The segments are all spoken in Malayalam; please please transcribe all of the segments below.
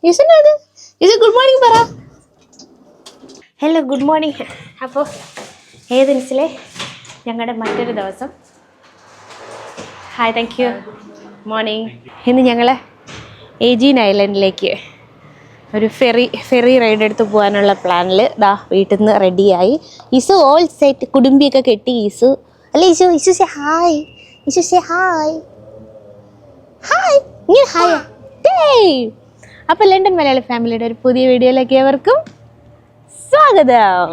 ഗുഡ് മോർണിംഗ് പറ. Hello good morning. അപ്പോൾ ഏതൻസിലെ ഞങ്ങളുടെ മറ്റൊരു ദിവസം. Hi, thank you. മോർണിംഗ്. ഇന്ന് ഞങ്ങൾ ഏജീൻ ഐലൻഡിലേക്ക് ഒരു ഫെറി റൈഡ് എടുത്ത് പോകാനുള്ള പ്ലാനിൽ വീട്ടിൽ നിന്ന് റെഡിയായി. ഇസു ഓൾ സെറ്റ്, കുടുംബിയൊക്കെ കെട്ടി. ഇസു അല്ലേ Isu say hi. Isu say hi. Hi ഇങ്ങനെ ഹായ്. അപ്പോൾ ലണ്ടൻ മലയാളി ഫാമിലിയുടെ ഒരു പുതിയ വീഡിയോയിലേക്ക് ഏവർക്കും സ്വാഗതം.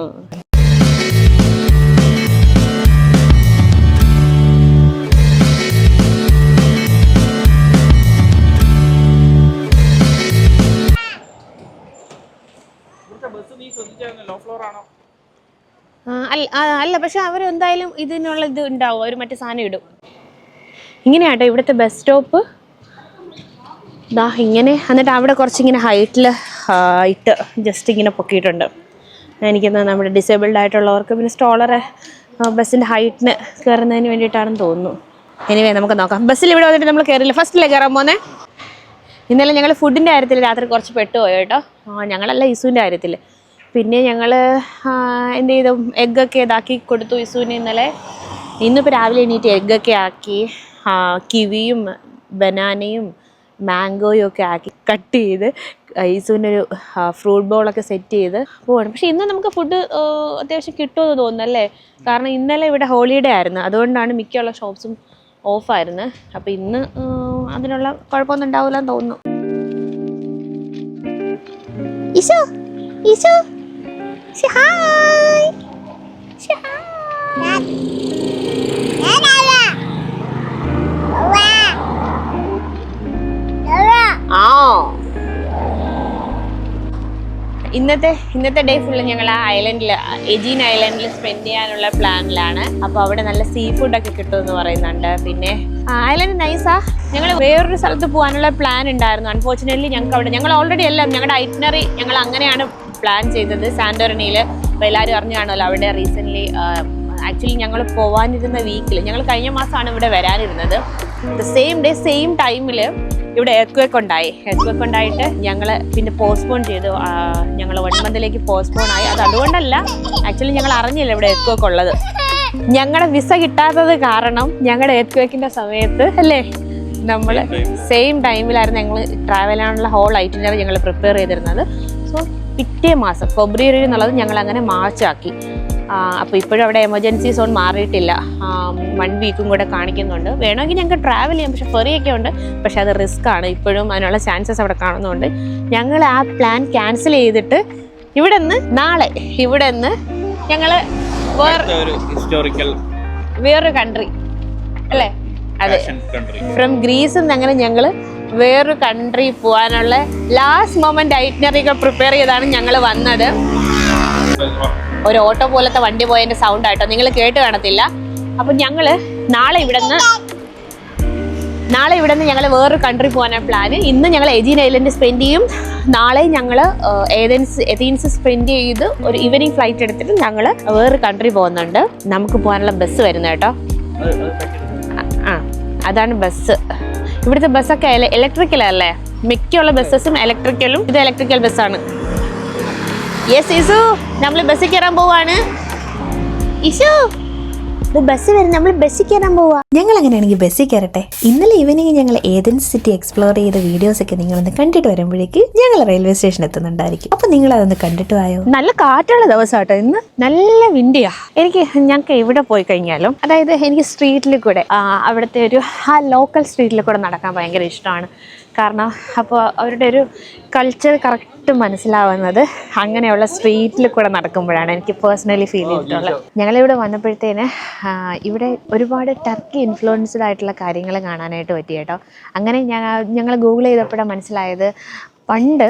അല്ല, പക്ഷെ അവർ എന്തായാലും ഇതിനുള്ള ഇത് ഉണ്ടാവും, അവർ മറ്റേ സാധനം ഇടും. ഇങ്ങനെയാട്ടോ ഇവിടുത്തെ ബസ് സ്റ്റോപ്പ്. ഇങ്ങനെ എന്നിട്ട് അവിടെ കുറച്ചിങ്ങനെ ഹൈറ്റിൽ ഇട്ട് ജസ്റ്റ് ഇങ്ങനെ പൊക്കിയിട്ടുണ്ട്. എനിക്കൊന്ന് നമ്മുടെ ഡിസേബിൾഡ് ആയിട്ടുള്ളവർക്ക് പിന്നെ സ്റ്റോളറെ ബസ്സിൻ്റെ ഹൈറ്റിന് കയറുന്നതിന് വേണ്ടിയിട്ടാണെന്ന് തോന്നുന്നു. എനിവേ നമുക്ക് നോക്കാം. ബസ്സിൽ ഇവിടെ വന്നിട്ട് നമ്മൾ കയറില്ല, ഫസ്റ്റിലേ കയറാൻ പോകുന്നത്. ഇന്നലെ ഞങ്ങൾ ഫുഡിൻ്റെ കാര്യത്തിൽ രാത്രി കുറച്ച് പെട്ടുപോയോ കേട്ടോ. ഞങ്ങളല്ല, ഇസുവിൻ്റെ കാര്യത്തിൽ. പിന്നെ ഞങ്ങൾ എന്ത് ചെയ്തു, എഗ്ഗൊക്കെ ഇതാക്കി കൊടുത്തു ഇസുവിന് ഇന്നലെ. ഇന്നിപ്പോൾ രാവിലെ എണീറ്റ് എഗ്ഗൊക്കെ ആക്കി കിവിയും ബനാനയും മാംഗോയും ഒക്കെ ആക്കി കട്ട് ചെയ്ത് ഇസുവിനൊരു ഫ്രൂട്ട് ബോളൊക്കെ സെറ്റ് ചെയ്ത് പോകണം. പക്ഷേ ഇന്ന് നമുക്ക് ഫുഡ് അത്യാവശ്യം കിട്ടുമെന്ന് തോന്നുന്നല്ലേ, കാരണം ഇന്നലെ ഇവിടെ ഹോളിഡേ ആയിരുന്നു, അതുകൊണ്ടാണ് മിക്കുള്ള ഷോപ്സും ഓഫായിരുന്നു. അപ്പോൾ ഇന്ന് അതിനുള്ള കുഴപ്പമൊന്നും ഉണ്ടാവില്ലെന്ന് തോന്നുന്നു. ഇസു ഇസു say hi. Say hi. ഇന്നത്തെ ഡേ ഫുള്ള് ഞങ്ങൾ ആ ഐലൻഡിൽ, എജീൻ ഐലൻഡിൽ സ്പെൻഡ് ചെയ്യാനുള്ള പ്ലാനിലാണ്. അപ്പോൾ അവിടെ നല്ല സീ ഫുഡൊക്കെ കിട്ടുമെന്ന് പറയുന്നുണ്ട്. പിന്നെ ഐലൻഡ് നൈസാ. ഞങ്ങൾ വേറൊരു സ്ഥലത്ത് പോകാനുള്ള പ്ലാൻ ഉണ്ടായിരുന്നു. അൺഫോർച്ചുനേറ്റ്ലി ഞങ്ങൾ ഓൾറെഡി എല്ലാം ഞങ്ങളുടെ ഐറ്റിനറി ഞങ്ങൾ അങ്ങനെയാണ് പ്ലാൻ ചെയ്തത്, സാന്റോറിനിയിൽ. അപ്പോൾ എല്ലാവരും അറിഞ്ഞു കാണുമല്ലോ, അവിടെ റീസെൻ്റ്ലി ആക്ച്വലി ഞങ്ങൾ പോകാനിരുന്ന വീക്കിൽ, ഞങ്ങൾ കഴിഞ്ഞ മാസമാണ് ഇവിടെ വരാനിരുന്നത്. സെയിം ഡേ സെയിം ടൈമിൽ ഇവിടെ എർത്ത് ഉണ്ടായിട്ട് ഞങ്ങൾ പിന്നെ പോസ്റ്റ്പോൺ ചെയ്തു. ഞങ്ങൾ 1 മന്തിലേക്ക് പോസ്റ്റ്പോൺ ആയി. അത് അതുകൊണ്ടല്ല, ആക്ച്വലി ഞങ്ങൾ അറിഞ്ഞില്ല ഇവിടെ എർത്ത് ഉള്ളത്. ഞങ്ങളുടെ വിസ കിട്ടാത്തത് കാരണം ഞങ്ങളുടെ എർത്ത് സമയത്ത് അല്ലേ, നമ്മൾ സെയിം ടൈമിലായിരുന്നു ഞങ്ങൾ ട്രാവൽ ചെയ്യാനുള്ള ഹോൾ ഐറ്റിനറി ഞങ്ങൾ പ്രിപ്പയർ ചെയ്തിരുന്നത്. സോ പിറ്റേ മാസം ഫെബ്രുവരി എന്നുള്ളത് ഞങ്ങൾ അങ്ങനെ മാർച്ചാക്കി. അപ്പോൾ ഇപ്പോഴും അവിടെ എമർജൻസി സോൺ മാറിയിട്ടില്ല. 1 വീക്കും കൂടെ കാണിക്കുന്നുണ്ട്. വേണമെങ്കിൽ ഞങ്ങൾക്ക് ട്രാവൽ ചെയ്യാം, പക്ഷേ ഫെറിയൊക്കെ ഉണ്ട്. പക്ഷെ അത് റിസ്ക് ആണ്, ഇപ്പോഴും അതിനുള്ള ചാൻസസ് അവിടെ കാണുന്നുണ്ട്. ഞങ്ങൾ ആ പ്ലാൻ ക്യാൻസൽ ചെയ്തിട്ട് ഇവിടെ നിന്ന് നാളെ ഞങ്ങൾ വേറൊരു കൺട്രി അല്ലേ, അതെ, ഫ്രം ഗ്രീസിൽ നിന്ന് അങ്ങനെ ഞങ്ങൾ വേറൊരു കൺട്രി പോകാനുള്ള ലാസ്റ്റ് മൊമെന്റ് ഐറ്റിനറിയൊക്കെ പ്രിപ്പയർ ചെയ്താണ് ഞങ്ങൾ വന്നത്. ഒരു ഓട്ടോ പോലത്തെ വണ്ടി പോയതിന്റെ സൗണ്ട് ആയിട്ടോ, നിങ്ങൾ കേട്ട് കാണത്തില്ല. അപ്പം ഞങ്ങൾ നാളെ ഇവിടെ നിന്ന് ഞങ്ങൾ വേറൊരു കൺട്രി പോകാനാണ് പ്ലാന്. ഇന്ന് ഞങ്ങൾ എജീൻ ഐലൻഡ് സ്പെൻഡ് ചെയ്യും. നാളെ ഞങ്ങൾ എതീൻസ് സ്പെൻഡ് ചെയ്ത് ഒരു ഈവനിങ് ഫ്ലൈറ്റ് എടുത്തിട്ട് ഞങ്ങൾ വേറൊരു കൺട്രി പോകുന്നുണ്ട്. നമുക്ക് പോകാനുള്ള ബസ് വരുന്നത് കേട്ടോ. അതാണ് ബസ്. ഇവിടുത്തെ ബസ്സൊക്കെ ഇലക്ട്രിക്കലല്ലേ, മിക്കുള്ള ബസ്സസും ഇലക്ട്രിക്കലും. ഇത് ഇലക്ട്രിക്കൽ ബസ്സാണ്. യെസ് ഇസു, നമ്മൾ ബസ്സിൽ കയറാൻ പോവാണ്. ഇസു ബസ് വരും, നമ്മൾ ബസ്സിൽ കയറാൻ പോവാ. ഞങ്ങൾ അങ്ങനെയാണെങ്കിൽ ബസ്സിൽ കയറട്ടെ. ഇന്നലെ ഈവനിങ് ഞങ്ങൾ ഏതൻസ് സിറ്റി എക്സ്പ്ലോർ ചെയ്ത വീഡിയോസൊക്കെ നിങ്ങളൊന്ന് കണ്ടിട്ട് വരുമ്പോഴേക്ക് ഞങ്ങൾ റെയിൽവേ സ്റ്റേഷൻ എത്തുന്നുണ്ടായിരിക്കും. അപ്പൊ നിങ്ങൾ അതൊന്ന് കണ്ടിട്ട് പോയോ. നല്ല കാറ്റുള്ള ദിവസമാട്ടോ ഇന്ന്, നല്ല വിൻഡിയാ. ഞങ്ങൾക്ക് എവിടെ പോയി കഴിഞ്ഞാലും, അതായത് എനിക്ക് സ്ട്രീറ്റിൽ കൂടെ അവിടുത്തെ ഒരു ലോക്കൽ സ്ട്രീറ്റിൽ കൂടെ നടക്കാൻ ഭയങ്കര ഇഷ്ടമാണ്. കാരണം അപ്പോൾ അവരുടെ ഒരു കൾച്ചർ കറക്റ്റ് മനസ്സിലാവുന്നത് അങ്ങനെയുള്ള സ്ട്രീറ്റിൽ കൂടെ നടക്കുമ്പോഴാണ് എനിക്ക് പേഴ്സണലി ഫീൽ ചെയ്തിട്ടുള്ളത്. ഞങ്ങളിവിടെ വന്നപ്പോഴത്തേന് ഇവിടെ ഒരുപാട് ടർക്കി ഇൻഫ്ലുവൻസ്ഡ് ആയിട്ടുള്ള കാര്യങ്ങൾ കാണാനായിട്ട് പറ്റി കേട്ടോ. അങ്ങനെ ഞങ്ങൾ ഗൂഗിൾ ചെയ്തപ്പോഴാണ് മനസ്സിലായത്, പണ്ട്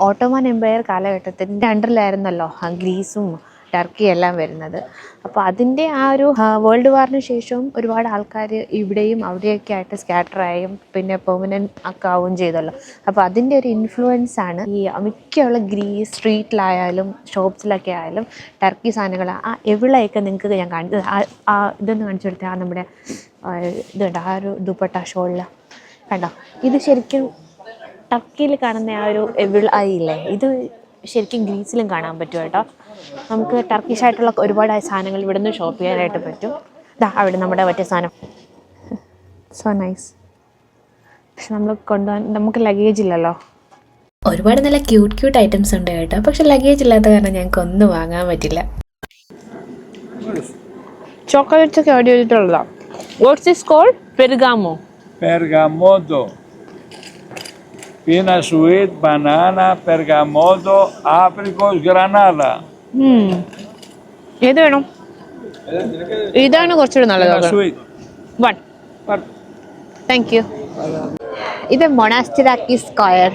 ഓട്ടോമൻ എംപയർ കാലഘട്ടത്തിൻ്റെ അണ്ടറിലായിരുന്നല്ലോ ഗ്രീസും ടർക്കി എല്ലാം വരുന്നത്. അപ്പോൾ അതിൻ്റെ ആ ഒരു വേൾഡ് വാറിന് ശേഷവും ഒരുപാട് ആൾക്കാർ ഇവിടെയും അവിടെയൊക്കെ ആയിട്ട് സ്കാറ്ററായും പിന്നെ പെർമനൻറ്റ് ഒക്കെ ആവുകയും ചെയ്തല്ലോ. അപ്പോൾ അതിൻ്റെ ഒരു ഇൻഫ്ലുവൻസ് ആണ് ഈ മിക്കുള്ള ഗ്രീസ് സ്ട്രീറ്റിലായാലും ഷോപ്സിലൊക്കെ ആയാലും ടർക്കി സാധനങ്ങൾ. എവിടെയൊക്കെ നിങ്ങൾക്ക് ഞാൻ കാണിച്ചത് ഇതൊന്ന് കാണിച്ചു കൊടുത്താൽ നമ്മുടെ ഇതുണ്ട്, ആ ഒരു ദുപ്പട്ട ഷോളിൽ കണ്ടോ. ഇത് ശരിക്കും ടർക്കിയിൽ കാണുന്ന ആ ഒരു ഇല്ലേ, ഇത് ശരിക്കും ഗ്രീസിലും കാണാൻ പറ്റും കേട്ടോ. നമുക്ക് ടർക്കിഷ് ആയിട്ടുള്ള ഒരുപാട് സാധനങ്ങൾ ഇവിടെ നിന്ന് ഷോപ്പ് ചെയ്യാനായിട്ട് പറ്റും. ഇതാ അവിടെ നമ്മുടെ മറ്റേ സാധനം, സോ നൈസ്. പക്ഷെ നമ്മൾ കൊണ്ടുപോകാൻ നമുക്ക് ലഗേജ് ഇല്ലല്ലോ. ഒരുപാട് നല്ല ക്യൂട്ട് ഐറ്റംസ് ഉണ്ട് കേട്ടോ, പക്ഷെ ലഗേജ് ഇല്ലാത്ത കാരണം ഞങ്ങൾക്ക് ഒന്നും വാങ്ങാൻ പറ്റില്ല. ചോക്ലേറ്റ്സ് ഒക്കെ ആഡ് ചെയ്തിട്ടുള്ളതാണ്. What's this called? പെർഗാമോ. Bergamotto, pina sweet, banana, bergamotto, apricot, granada. ഏത് വേണം? ഇതാണ് കുറച്ചുകൂടി Pina നല്ലത്. sweet. വൺ. Thank you. ഇത് മൊണാസ്റ്റിറാക്കി സ്ക്വയർ.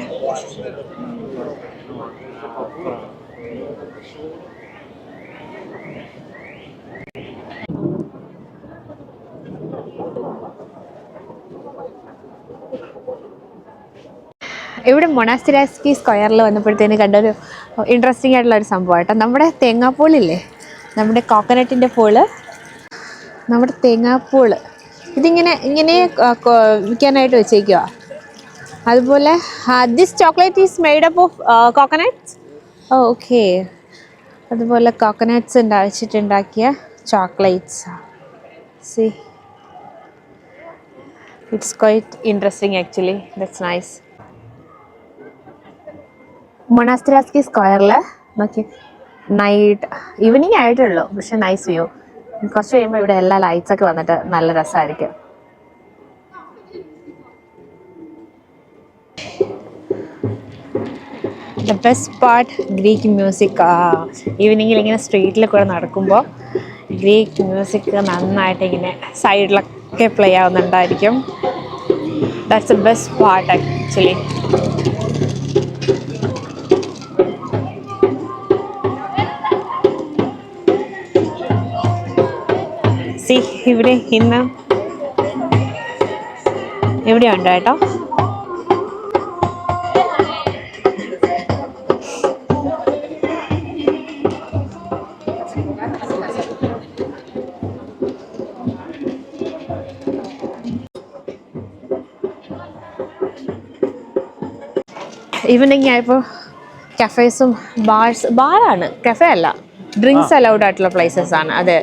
ഇവിടെ മൊണാസ്റ്റിറാക്കി സ്ക്വയറിൽ വന്നപ്പോഴത്തേന് കണ്ടൊരു ഇൻട്രസ്റ്റിംഗ് ആയിട്ടുള്ള ഒരു സംഭവം കേട്ടോ. നമ്മുടെ തേങ്ങാപ്പൂളില്ലേ, നമ്മുടെ കോക്കനട്ടിൻ്റെ പൂള്, നമ്മുടെ തേങ്ങാപ്പൂള് ഇതിങ്ങനെ വിൽക്കാനായിട്ട് വെച്ചേക്കുക. അതുപോലെ this chocolate is made up of coconuts. Okay. അതുപോലെ കോക്കനട്ട്സ് വെച്ചിട്ടുണ്ടാക്കിയ chocolates. See, it's quite interesting actually. That's nice. Monastiraki സ്ക്വയറിൽ നോക്കി, നൈറ്റ് ഈവനിങ് ആയിട്ടുള്ളൂ, പക്ഷെ നൈസ് വ്യൂ. കുറച്ച് കഴിയുമ്പോൾ ഇവിടെ എല്ലാ ലൈറ്റ്സ് ഒക്കെ വന്നിട്ട് നല്ല രസമായിരിക്കും. The best part Greek music. ഈവനിങ്ങിൽ ഇങ്ങനെ സ്ട്രീറ്റിൽ കൂടെ നടക്കുമ്പോൾ ഗ്രീക്ക് മ്യൂസിക് നന്നായിട്ട് ഇങ്ങനെ സൈഡിലൊക്കെ പ്ലേ ആവുന്നുണ്ടായിരിക്കും. That's the best part actually. ഇവിടെ ഇന്ന് ഇവിടെ ഉണ്ട് കേട്ടോ. ഈവനിങ് ആയപ്പോൾ കഫേസും ബാറാണ്, കഫേ അല്ല, ഡ്രിങ്ക്സ് അലൗഡ് ആയിട്ടുള്ള പ്ലേസസ് ആണ് അത്.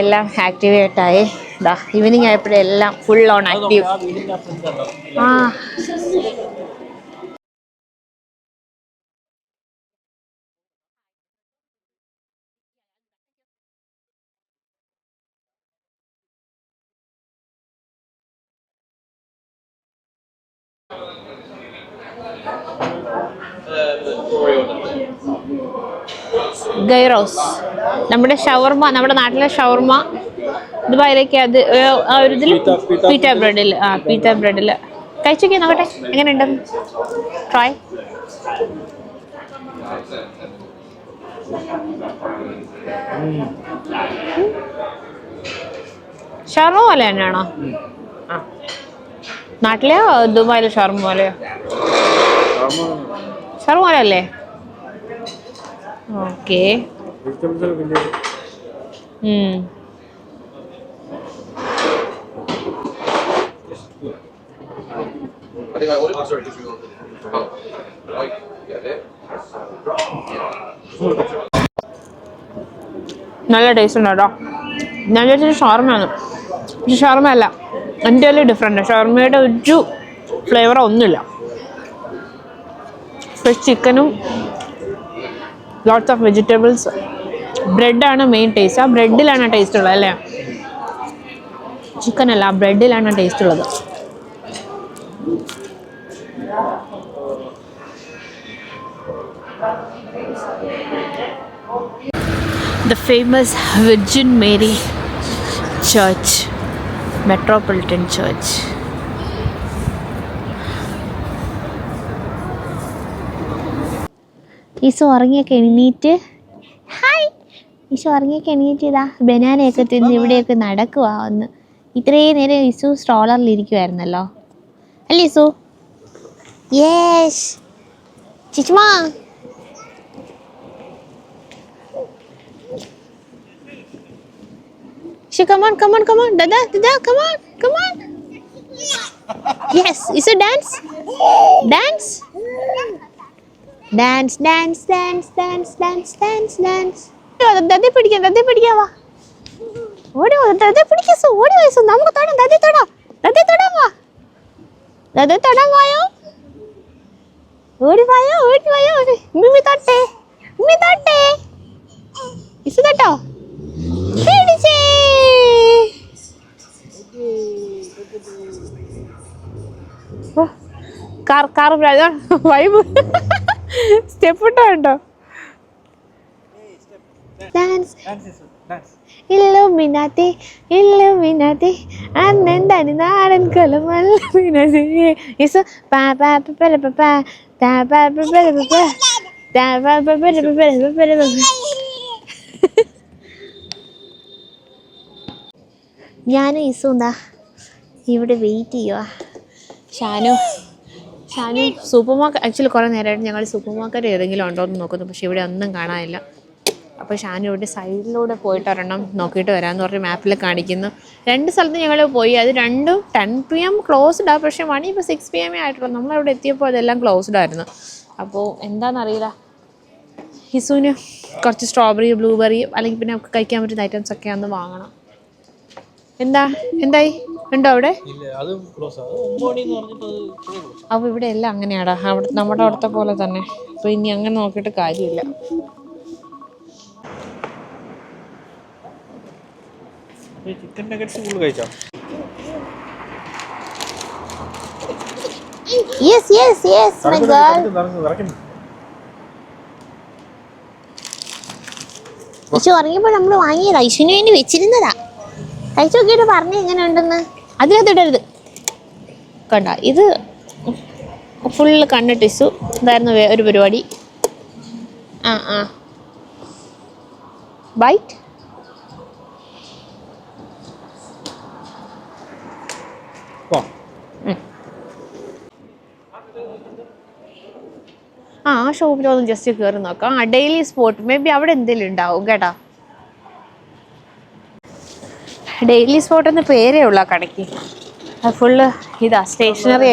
എല്ലാം ആക്ടിവേറ്റായി. ഇതാ ഈവനിങ് ആയപ്പോഴെല്ലാം ഫുൾ ഓൺ ആക്റ്റീവ്. ഗൈറോസ്, നമ്മുടെ ഷവർമ, നമ്മുടെ നാട്ടിലെ ഷവർമ ദുബായിലേക്ക് അത് ആ ഒരു ഇതിൽ പീറ്റ ബ്രെഡിൽ കഴിച്ചൊക്കെ നോക്കട്ടെ എങ്ങനെയുണ്ടെന്ന്. ട്രൈ. ഷവർമ പോലെ തന്നെയാണോ? നാട്ടിലെയോ ദുബായിലെ ഷവർമ പോലെയോ? ഷവർമ പോലെ അല്ലേ? ഓക്കെ. നല്ല ടേസ്റ്റ് ഉണ്ട് കേട്ടോ. ഞാൻ വിചാരിച്ചത് ഷവർമയാണ്, പക്ഷെ ഷവർമ അല്ല, എൻ്റെലി ഡിഫറെൻ്റ്. ഷവർമയുടെ ഒരു ഫ്ലേവറോ ഒന്നുമില്ല. ഫ്രഷ് ചിക്കനും ലോട്ട്സ് ഓഫ് വെജിറ്റബിൾസ്. ബ്രെഡാണ് മെയിൻ ടേസ്റ്റ്. ആ ബ്രെഡിലാണ് ടേസ്റ്റ് ഉള്ളത് അല്ലേ? ചിക്കൻ അല്ല, ബ്രെഡിലാണ് ടേസ്റ്റ് ഉള്ളത്. The famous Virgin Mary Church, Metropolitan Church. Isho ഉറങ്ങിയൊക്കെ എണീറ്റ്, ഹായ്, ഈശോ ഉറങ്ങിയൊക്കെ എണീറ്റ് ഇതാ ബനാനയൊക്കെ തിന്ന് ഇവിടെയൊക്കെ നടക്കുക. ഒന്ന് ഇത്രയും നേരം ഈശോ സ്ട്രോളറിലിരിക്കുമായിരുന്നല്ലോ അല്ലേ Isho? യേശ് ചിച്ചുമാ. Come on, Dada, come on. Yes, is it dance? Dance? Dance, dance, dance, dance, dance, dance, dance. ദേ പിടിക്കാം വാ. ഓടി പിടിക്കാം സു, ഓടി വാ സു, നമുക്ക് തൊടാം, ദേ തൊടാം വാ. ദേ തൊടാൻ വായോ. ഓടി വായോ. ഉമ്മി തൊട്ടേ. ഇസ് തൊട്ടോ. പിടിച്ചേ. കാർ വൈബ് സ്റ്റെപ്പ് ഇട്ടോ. ഇല്ലുമിനാത്തി അന്നെന്താണ് നാടൻ കൊലമല്ല. ഞാൻ ഇസുന്താ ഇവിടെ വെയിറ്റ് ചെയ്യുക. ഷാനു സൂപ്പർ മാർക്കറ്റ്, ആക്ച്വലി കുറേ നേരമായിട്ട് ഞങ്ങൾ സൂപ്പർ മാർക്കറ്റ് ഏതെങ്കിലും ഉണ്ടോ എന്ന് നോക്കുന്നു, പക്ഷേ ഇവിടെ ഒന്നും കാണാനില്ല. അപ്പോൾ ഷാനു ഇവിടെ സൈഡിലൂടെ പോയിട്ട് ഒരെണ്ണം നോക്കിയിട്ട് വരാമെന്ന് പറഞ്ഞ് മാപ്പിൽ കാണിക്കുന്നു. 2 സ്ഥലത്ത് ഞങ്ങൾ പോയി, അത് രണ്ടും 10 PM ക്ലോസ്ഡാണ്. പക്ഷേ മണി ഇപ്പോൾ 6 PM ആയിട്ടുള്ളൂ. നമ്മളവിടെ എത്തിയപ്പോൾ അതെല്ലാം ക്ലോസ്ഡ് ആയിരുന്നു. അപ്പോൾ എന്താണെന്നറിയില്ല. ഹിസുവിന് കുറച്ച് സ്ട്രോബെറി, ബ്ലൂബെറി അല്ലെങ്കിൽ പിന്നെ നമുക്ക് കഴിക്കാൻ പറ്റുന്ന ഐറ്റംസ് ഒക്കെ ഒന്ന് വാങ്ങണം. എന്തായി ഉണ്ടോ അവിടെ? അപ്പോൾ ഇവിടെ എല്ലാം അങ്ങനെയാടാ, നമ്മുടെ അവിടുത്തെ പോലെ തന്നെ. അപ്പോൾ ഇനി അങ്ങനെ നോക്കിയിട്ട് കാര്യമില്ല. ചിക്കൻ നഗറ്റ്സ് ഫുൾ കഴിച്ചോ? Yes my girl. ഇഷു ഇറങ്ങിയപ്പോൾ നമ്മൾ വാങ്ങിയതാ, ഇഷുവിന് വേണ്ടി വെച്ചിരുന്നതാ. കഴിച്ചു നോക്കിയിട്ട് പറഞ്ഞു എങ്ങനെ ഉണ്ടെന്ന്. അതിനകത്ത് ഇടരുത് കണ്ട. ഇത് ഫുള്ള് കണ്ണിട്ട് ഇഷു ഇതായിരുന്നു ഒരു പരിപാടി. ബൈറ്റ്. ആ ഷോപ്പിലൊന്ന് ജസ്റ്റ് കയറി നോക്കാം. ഡെയിലി സ്പോട്ട് മേ ബി അവിടെ എന്തെങ്കിലും ഉണ്ടാവും കേട്ടോ. ഡെയിലി സ്പോട്ട് എന്ന പേരേ ഉള്ളൂ ആ കടയ്ക്ക്. അത് ഫുള്ള് ഇതാ സ്റ്റേഷനറി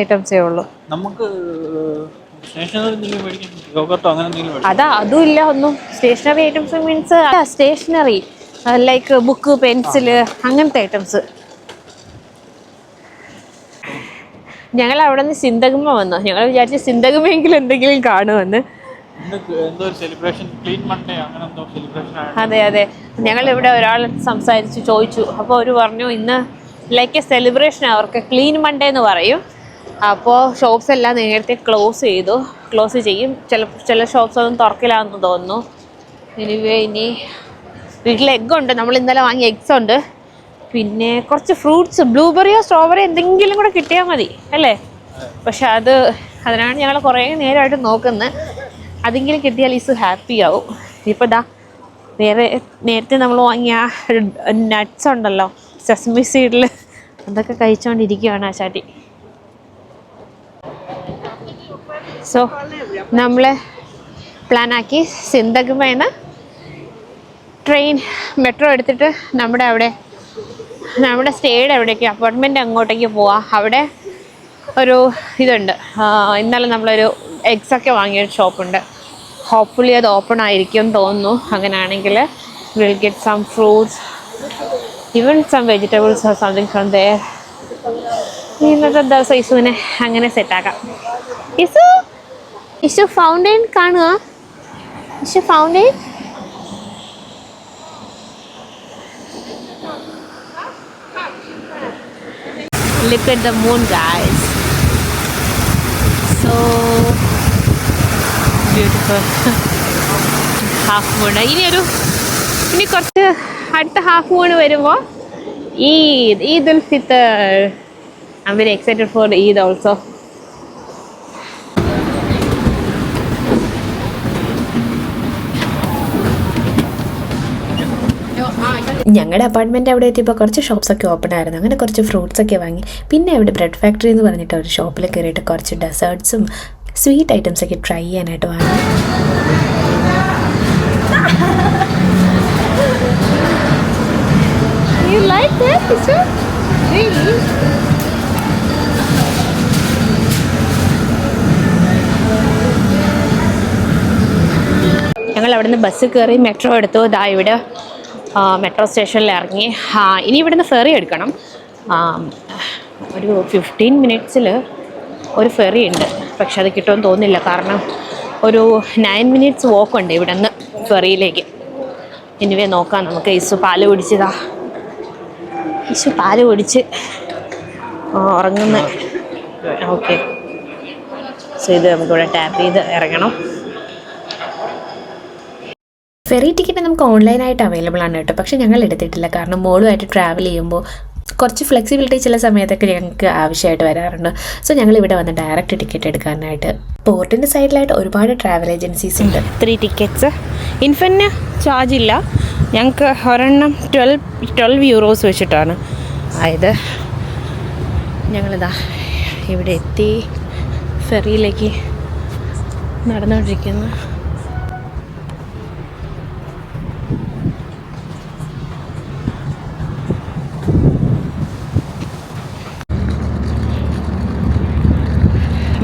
ഐറ്റംസേ ഉള്ളൂ. അതാ അതും ഇല്ല ഒന്നും. Stationery items means stationery like book, pencil, അങ്ങനത്തെ ഐറ്റംസ്. ഞങ്ങൾ അവിടെ നിന്ന് സിന്തഗമ വന്നു. ഞങ്ങൾ വിചാരിച്ചു സിന്തഗമെങ്കിലും എന്തെങ്കിലും കാണുമെന്ന്. അതെ ഞങ്ങൾ ഇവിടെ ഒരാൾ സംസാരിച്ചു ചോദിച്ചു. അപ്പോൾ അവർ പറഞ്ഞു ഇന്ന് ലൈക്ക് എ സെലിബ്രേഷൻ, അവർക്ക് ക്ലീൻ മൺഡേ എന്ന് പറയും. അപ്പോൾ ഷോപ്സ് എല്ലാം നേരത്തെ ക്ലോസ് ചെയ്യും. ചില ഷോപ്സ് ഒന്നും തുറക്കില്ലാന്ന് തോന്നുന്നു. ഇനി വീട്ടിൽ എഗ്ഗുണ്ട്, നമ്മൾ ഇന്നലെ വാങ്ങിയ എഗ്സ് ഉണ്ട്. പിന്നെ കുറച്ച് ഫ്രൂട്ട്സ്, ബ്ലൂബെറിയോ സ്ട്രോബെറിയോ എന്തെങ്കിലും കൂടെ കിട്ടിയാൽ മതി അല്ലേ. പക്ഷെ അതിനാണ് ഞങ്ങൾ കുറേ നേരമായിട്ട് നോക്കുന്നത്. അതെങ്കിലും കിട്ടിയാൽ ഈസ് ഹാപ്പി ആവും. ഇപ്പോൾ നേരത്തെ നമ്മൾ വാങ്ങിയ നട്ട്സ് ഉണ്ടല്ലോ, സെസമി സീഡിൽ, അതൊക്കെ കഴിച്ചുകൊണ്ടിരിക്കുകയാണ് ആ ചാട്ടി. സോ നമ്മൾ പ്ലാനാക്കി സിന്തഗമേന്ന് മെട്രോ എടുത്തിട്ട് നമ്മുടെ സ്റ്റേയുടെ അവിടേക്ക്, അപ്പാർട്ട്മെൻറ്റ് അങ്ങോട്ടേക്ക് പോവാം. അവിടെ ഒരു ഇതുണ്ട്, ഇന്നലെ നമ്മളൊരു എഗ്സൊക്കെ വാങ്ങിയൊരു ഷോപ്പുണ്ട്. ഹോപ്പ്ഫുള്ളി അത് ഓപ്പൺ ആയിരിക്കും തോന്നുന്നു. അങ്ങനെയാണെങ്കിൽ will get some fruits, even some vegetables or something from there. ഇന്നത്തെ ദിവസം ഇസുവിനെ അങ്ങനെ സെറ്റാക്കാം. ഇസു ഫൗണ്ടെയിൻ കാണുക. Isu fountain. Look at the moon, guys. So beautiful. Half moon. ഇനി കുറച്ച് അടുത്ത ഹാഫ് മൂൺ വരുമ്പോൾ Eid ul Fitr. I am very excited for Eid also. ഞങ്ങളുടെ അപ്പാർട്ട്മെൻറ്റ് അവിടെ എത്തിയപ്പോൾ കുറച്ച് ഷോപ്സൊക്കെ ഓപ്പൺ ആയിരുന്നു. അങ്ങനെ കുറച്ച് ഫ്രൂട്ട്സൊക്കെ വാങ്ങി. പിന്നെ അവിടെ ബ്രെഡ് ഫാക്ടറി എന്ന് പറഞ്ഞിട്ട് ഒരു ഷോപ്പിൽ കയറിയിട്ട് കുറച്ച് ഡെസേർട്ട്സും സ്വീറ്റ് ഐറ്റംസൊക്കെ ട്രൈ ചെയ്യാനായിട്ട് വാങ്ങി. You like that, Isha? Really? ഞങ്ങൾ അവിടുന്ന് ബസ് കയറി മെട്രോ എടുത്തു. ഇതാ ഇവിടെ മെട്രോ സ്റ്റേഷനിൽ ഇറങ്ങി. ഇനി ഇവിടുന്ന് ഫെറി എടുക്കണം. ഒരു 15 മിനിറ്റ്സിൽ ഒരു ഫെറി ഉണ്ട്. പക്ഷെ അത് കിട്ടുമെന്ന് തോന്നുന്നില്ല. കാരണം ഒരു 9 മിനിറ്റ്സ് വോക്കുണ്ട് ഇവിടെ നിന്ന് ഫെറിയിലേക്ക്. ഇനിവേ നോക്കാം നമുക്ക്. ഇസു പാല് കുടിച്ചതാ. ഇസു പാല് കുടിച്ച് ഉറങ്ങുന്ന. ഓക്കെ, സോ ഇത് നമുക്കിവിടെ ടാപ്പ് ചെയ്ത് ഇറങ്ങണം. ഫെറി ടിക്കറ്റ് നമുക്ക് ഓൺലൈനായിട്ട് അവൈലബിൾ ആണ് കേട്ടോ. പക്ഷേ ഞങ്ങൾ എടുത്തിട്ടില്ല. കാരണം മോളുമായിട്ട് ട്രാവൽ ചെയ്യുമ്പോൾ കുറച്ച് ഫ്ലെക്സിബിലിറ്റി ചില സമയത്തൊക്കെ ഞങ്ങൾക്ക് ആവശ്യമായിട്ട് വരാറുണ്ട്. സോ ഞങ്ങൾ ഇവിടെ വന്ന് ഡയറക്റ്റ് ടിക്കറ്റ് എടുക്കാനായിട്ട്. പോർട്ടിൻ്റെ സൈഡിലായിട്ട് ഒരുപാട് ട്രാവൽ ഏജൻസീസ് ഉണ്ട്. 3 ടിക്കറ്റ്സ്. ഇൻഫിന് ചാർജ് ഇല്ല. ഞങ്ങൾക്ക് ഒരെണ്ണം 12 യൂറോസ് വെച്ചിട്ടാണ് ആയത്. ഞങ്ങളിതാ ഇവിടെ എത്തി. ഫെറിയിലേക്ക് നടന്നുകൊണ്ടിരിക്കുന്നു.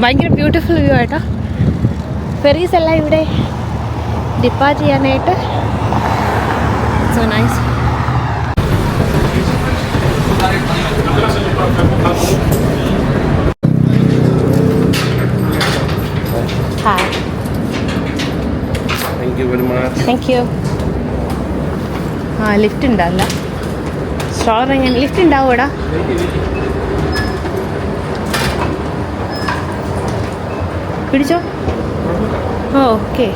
ഭയങ്കര ബ്യൂട്ടിഫുൾ വ്യൂ ആയിട്ടോ. ഫെറീസ് എല്ലാം ഇവിടെ ഡിപ്പാർട്ട് ചെയ്യാനായിട്ട്. So nice. Hi. Thank you very much. Thank you. Lift ഉണ്ടല്ല. സ്ട്രോളർ എങ്ങനെ ലിഫ്റ്റ് ഉണ്ടാവൂടാ? പിടിച്ചോ. ഓക്കെ.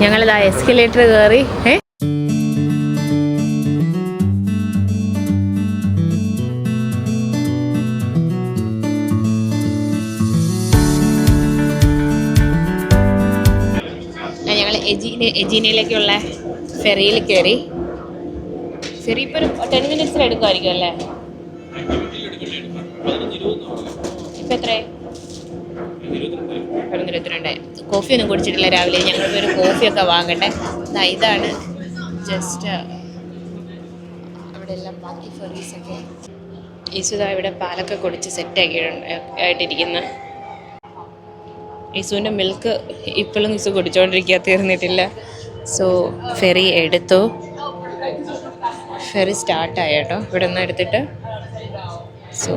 ഞങ്ങളിതാ എസ്കലേറ്റർ കയറി. ഞങ്ങൾ എജീനയിലേക്കുള്ള ഫെറിയിൽ കയറി. ഫെറി ഇപ്പോൾ ഒരു 10 മിനിറ്റ്സിൽ എടുക്കുമായിരിക്കും അല്ലേ? ഇപ്പം എത്രയായി? 22. കോഫി ഒന്നും കുടിച്ചിട്ടില്ല രാവിലെ. ഞങ്ങൾക്ക് ഒരു കോഫിയൊക്കെ വാങ്ങണ്ടേ. ഇതാണ് ജസ്റ്റ് അവിടെ എല്ലാം ബാക്കി ഫെറീസൊക്കെ. ഈസുദാ ഇവിടെ പാലൊക്കെ കുടിച്ച് ആയിട്ടിരിക്കുന്ന. ഈസുവിൻ്റെ മിൽക്ക് ഇപ്പോഴും ഈസു കുടിച്ചുകൊണ്ടിരിക്കുക, തീർന്നിട്ടില്ല. സോ ഫെറി എടുത്തു. ഫെറി സ്റ്റാർട്ടായി കേട്ടോ ഇവിടെ നിന്ന് എടുത്തിട്ട്. സോ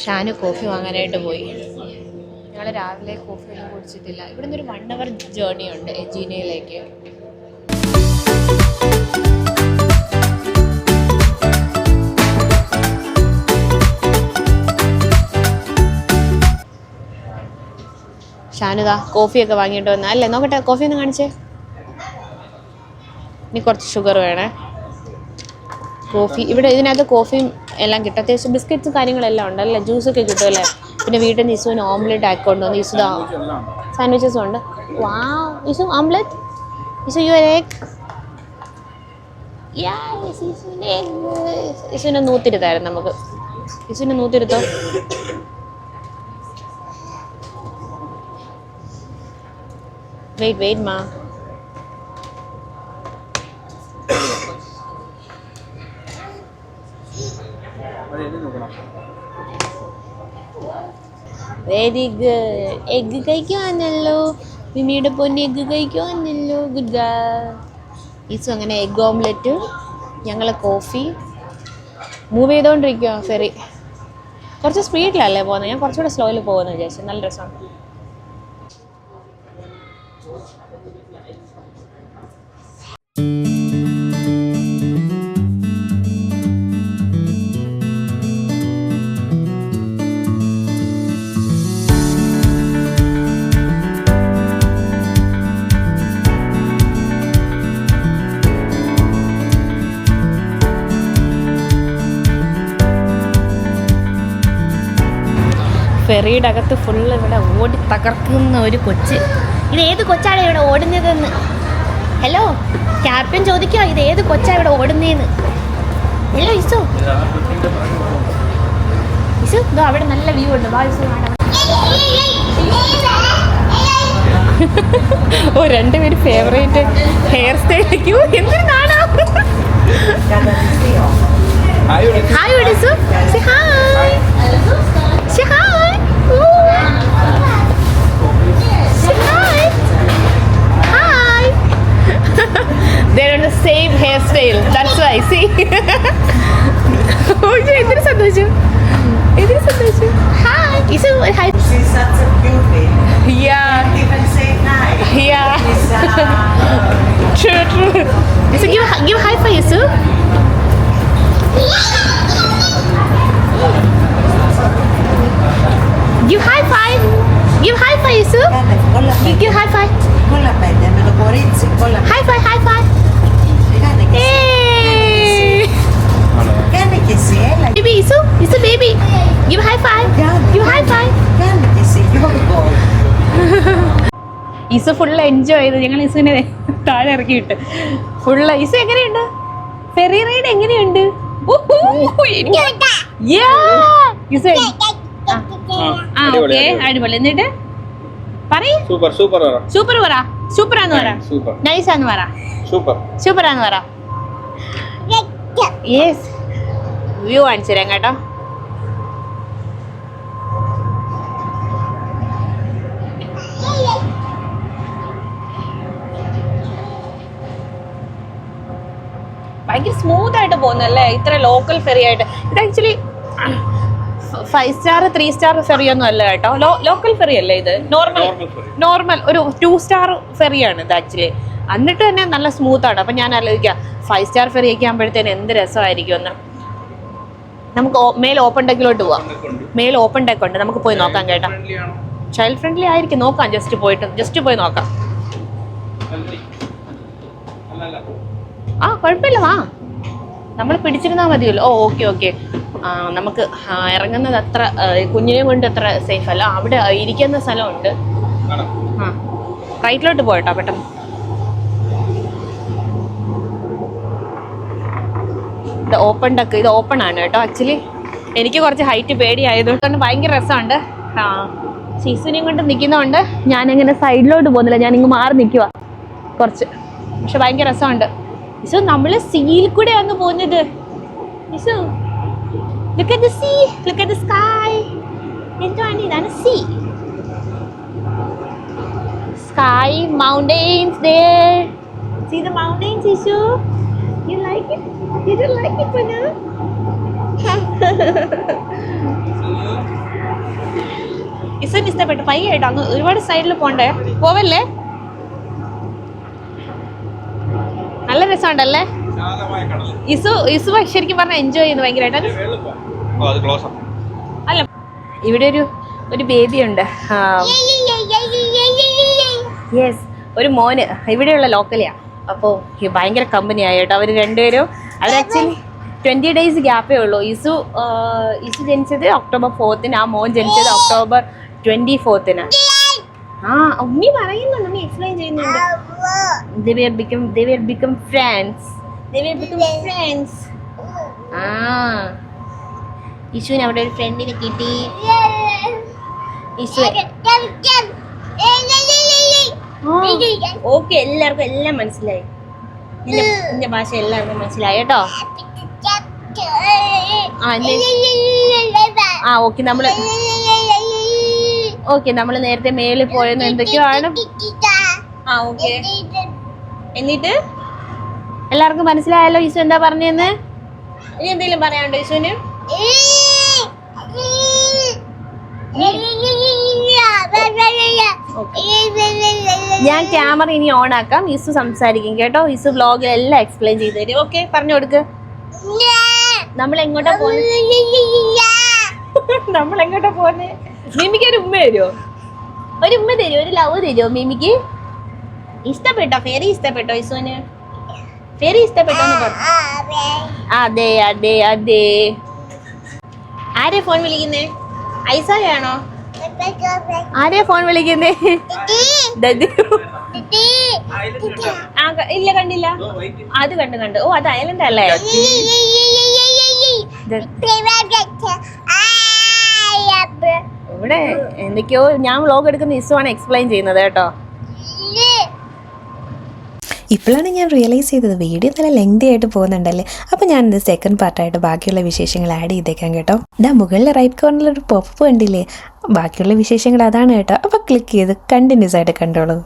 ഷാന് കോഫി വാങ്ങാനായിട്ട് പോയി. ഞങ്ങൾ രാവിലെ കോഫി ഒന്നും കുടിച്ചിട്ടില്ല. ഇവിടുന്ന് ഒരു 1 അവർ ജേർണി ഉണ്ട് എജീനയിലേക്ക്. ഷാനുദാ കോഫിയൊക്കെ വാങ്ങിയിട്ട് വന്നാൽ അല്ലേ? നോക്കട്ടെ, കോഫി ഒന്ന് കാണിച്ചേ. ഇനി കുറച്ച് ഷുഗർ വേണേ. കോഫി ഇവിടെ ഇതിനകത്ത് കോഫിയും എല്ലാം കിട്ടും. അത്യാവശ്യം ബിസ്ക്കറ്റ്സും കാര്യങ്ങളെല്ലാം ഉണ്ടല്ലേ. ജ്യൂസൊക്കെ കിട്ടുമല്ലേ. പിന്നെ വീട്ടിൽ നിന്ന് ഇസുവിന് ഓംലെറ്റ് ആക്കിക്കൊണ്ട് വന്നു. ഇസുദാ സാൻഡ്വിച്ചസും ഉണ്ട്. വാ Isu omelette. Isu you egg. ഇസുവിനെ നൂത്തിരുത്തായിരുന്നു നമുക്ക്. ഇസുവിനെ നൂത്തിരുത്തോ. വെയിറ്റ് മാ. Very good. എഗ്ഗ് കഴിക്കുവാന്നല്ലോ. മിമിയുടെ പൊന്നി എഗ്ഗ് കഴിക്കുവാന്നല്ലോ. Good girl. ഈസും അങ്ങനെ എഗ്ഗ് ഓംലെറ്റ്, ഞങ്ങൾ കോഫി. മൂവ് ചെയ്തുകൊണ്ടിരിക്കുക ഫെറി. കുറച്ച് സ്പീഡിലല്ലേ പോകുന്നത്. ഞാൻ കുറച്ചുകൂടെ സ്ലോയിൽ പോകുന്നു വിചാരിച്ചു. നല്ല രസമാണ്. ഫെറിയുടെ അകത്ത് ഫുള്ള് ഇവിടെ ഓടി തകർക്കുന്ന ഒരു കൊച്ച്. ഇത് ഏത് കൊച്ചാണ് ഇവിടെ ഓടുന്നതെന്ന്? ഹലോ, ക്യാപ്റ്റൻ ചോദിക്കുക ഇത് ഏത് കൊച്ചാണ് ഇവിടെ ഓടുന്നതെന്ന്. ഹലോ ഇസു. ഇസു ഇതോ അവിടെ നല്ല വ്യൂ ഉണ്ട്. വാ ഇസു കാണാം. ഓ രണ്ടുപേര് ഫേവറേറ്റ് ഹെയർ സ്റ്റൈലേക്ക് എന്തൊരു കാണാം. Hi ഇസു. Say hi. Say hi. Say hi. Hi. They're on the same hairstyle. That's why. See. Oh, എന്തൊരു സന്തോഷം. എന്തൊരു സന്തോഷം. Hi. Isu, hi. She's such a cutie. Yeah. Can't even say hi. Yeah. She's, True. Isu, give high five, Isu. Give high five. Give high five, Isu. con la Give high five. con la pelle, me lo corizzi, con la High five, high five. Hey. Cane che sei, la Baby, Isu baby. Give high five. Give high five. cane che sei, io voglio. Isu full enjoy ചെയ്ത് ഞങ്ങൾ ഇസുവിനെ താഴെ ഇറക്കിയിട്ട് ഫുള്ള്. ഇസു എങ്ങനെയുണ്ട്? ഫെറി റൈഡ് എങ്ങനെയുണ്ട്? ഇസു ആ ഓക്കെ അടിപൊളി. എന്നിട്ട് പറയ്. സൂപ്പർ സൂപ്പർ പറ. സൂപ്പർ പറ. സൂപ്പറാന്ന് പറ. സൂപ്പർ നൈസാന്ന് പറ. സൂപ്പർ സൂപ്പറാന്ന് പറ. യെസ് വ്യൂ കാണിച്ചു തരാം കേട്ടോ. ഭയങ്കര സ്മൂത്ത് ആയിട്ട് പോകുന്നല്ലേ ഇത്ര ലോക്കൽ ഫെറി ആയിട്ട്. ഇത് ആക്ച്വലി 5 സ്റ്റാർ 3 സ്റ്റാർ ഫെറി ഒന്നും അല്ല കേട്ടോ. ലോക്കൽ ഫെറി അല്ലേ ഇത്. നോർമൽ ഒരു 2 സ്റ്റാർ ഫെറിയാണ് ഇത് ആക്ച്വലി. എന്നിട്ട് തന്നെ നല്ല സ്മൂത്ത് ആണ്. അപ്പം ഞാൻ ആലോചിക്കാം 5 സ്റ്റാർ ഫെറി ഒക്കെ ആകുമ്പോഴത്തേന് എന്ത് രസമായിരിക്കും എന്ന്. നമുക്ക് മേൽ ഓപ്പൺ ഡെക്കിലോട്ട് പോവാം. മേൽ ഓപ്പൺ ഡെക്ക് ഉണ്ട്, നമുക്ക് പോയി നോക്കാം കേട്ടോ. ചൈൽഡ് ഫ്രണ്ട്ലി ആയിരിക്കും, നോക്കാം. ജസ്റ്റ് പോയി നോക്കാം. ആ കുഴപ്പമില്ല, വാ. നമ്മൾ പിടിച്ചിരുന്നാൽ മതിയല്ലോ. ഓ ഓക്കെ. നമുക്ക് ഇറങ്ങുന്നത് അത്ര കുഞ്ഞിനെ കൊണ്ട് അത്ര സേഫ് അല്ല. അവിടെ ഇരിക്കുന്ന സ്ഥലമുണ്ട്. ആ റൈറ്റിലോട്ട് പോയിട്ടോ പെട്ടെന്ന്. ഇത് ഓപ്പൺ ഡക്ക്, ഇത് ഓപ്പൺ ആണ് കേട്ടോ. ആക്ച്വലി എനിക്ക് കുറച്ച് ഹൈറ്റ് പേടിയായതുകൊണ്ട് ഭയങ്കര രസമുണ്ട്. ചീസുനെയും കൊണ്ട് നിൽക്കുന്നതുകൊണ്ട് ഞാനിങ്ങനെ സൈഡിലോട്ട് പോകുന്നില്ല, ഞാനിങ്ങ് മാറി നിൽക്കുക കുറച്ച്. പക്ഷെ ഭയങ്കര രസമുണ്ട്. ഇസു നമ്മൾ സീയിൽ കൂടെ അങ്ങ് പോകുന്നത്. ഇസു look at the sea, look at the sky. എന്താണ് ഇതാണ് see. Sky, mountains there. See the mountains, Isu? You like it? Did you like it, Pana? ഇസുവിന് ഇഷ്ടപ്പെട്ടു. പയ്യായിട്ട് അങ്ങ് ഒരുപാട് സൈഡിൽ പോണ്ടേ, പോവല്ലേ. നല്ല രസമുണ്ടല്ലേ. ഇസു ശരിക്കും പറഞ്ഞാൽ എൻജോയ് ചെയ്യുന്നു ഭയങ്കരമായിട്ട്. അല്ല ഇവിടെ ഒരു ബേബി ഉണ്ട്. യെസ്, ഒരു മോന് ഇവിടെയുള്ള ലോക്കലിയാ. അപ്പോൾ ഭയങ്കര കമ്പനിയായി കേട്ടോ അവർ രണ്ടുപേരും. അവർ ആക്ച്വലി 20 days ഗ്യാപ്പേ ഉള്ളൂ. ഇസു ജനിച്ചത് October 4th, ആ മോൻ ജനിച്ചത് October 24th. ആ ഉമ്മി പറയുന്നുണ്ട്, ഉമ്മി എക്സ്പ്ലെയിൻ ചെയ്യുന്നുണ്ട്. They will become friends. ആ ഇഷുവിന് അവിടെ ഒരു ഫ്രണ്ടിനെ കിട്ടി. ഓക്കെ, എല്ലാവർക്കും എല്ലാം മനസ്സിലായി. നിന്റെ ഭാഷ എല്ലാവർക്കും മനസ്സിലായി കേട്ടോ. ഓക്കെ നമ്മൾ നേരത്തെ മേളിൽ പോയെന്ന് എന്തൊക്കെയോ ആണ്. ആ ഓക്കെ, എന്നിട്ട് എല്ലാവർക്കും മനസ്സിലായല്ലോ ഇസു എന്താ പറഞ്ഞെന്ന്. ഇനി എന്തെങ്കിലും പറയാനുണ്ടോ ഇസുവിന്? ഞാൻ ക്യാമറ ഇനി ഓൺ ആക്കാം, ഇസു സംസാരിക്കും കേട്ടോ. ഇസു വ്ലോഗിൽ എല്ലാം എക്സ്പ്ലെയിൻ ചെയ്ത് തരും. ഓക്കെ, പറഞ്ഞു കൊടുക്ക്. നമ്മൾ എങ്ങോട്ടാ പോകുന്നത്? മിമിക്ക് ഒരു ഉമ്മ തരുമോ? ഒരു ലവ് തരുമോ മിമിക്ക്? ഇഷ്ടപ്പെട്ടോ ഫെറി? ഇഷ്ടപ്പെട്ടോ ഇസുവിന്? ഫെറി ഇഷ്ടപ്പെട്ടോന്ന് പറഞ്ഞു. അതെ. ആരെ ഫോൺ വിളിക്കുന്നേ? ഐസായാണോ? ആരെയാ ഫോൺ വിളിക്കുന്നേ? ഇല്ല, കണ്ടില്ല. അത് കണ്ടു. ഓ, അത് ഐലൻഡ് അല്ലേ? ഇവിടെ എന്തൊക്കെയോ ഞാൻ വ്ളോഗ് എടുക്കുന്ന ഇസുവാണ് എക്സ്പ്ലെയിൻ ചെയ്യുന്നത് കേട്ടോ. ഇപ്പോഴാണ് ഞാൻ റിയലൈസ് ചെയ്തത് വീഡിയോ നല്ല ലെങ്തി ആയിട്ട് പോകുന്നുണ്ടല്ലേ. അപ്പോൾ ഞാനിത് സെക്കൻഡ് പാർട്ടായിട്ട് ബാക്കിയുള്ള വിശേഷങ്ങൾ ആഡ് ചെയ്തേക്കാം കേട്ടോ. മുകളിൽ റൈറ്റ് കോർണറിൽ ഒരു പോപ്പ് കണ്ടില്ലേ, ബാക്കിയുള്ള വിശേഷങ്ങൾ അതാണ് കേട്ടോ. അപ്പോൾ ക്ലിക്ക് ചെയ്ത് കണ്ടിന്യൂസ് ആയിട്ട് കണ്ടോളൂ.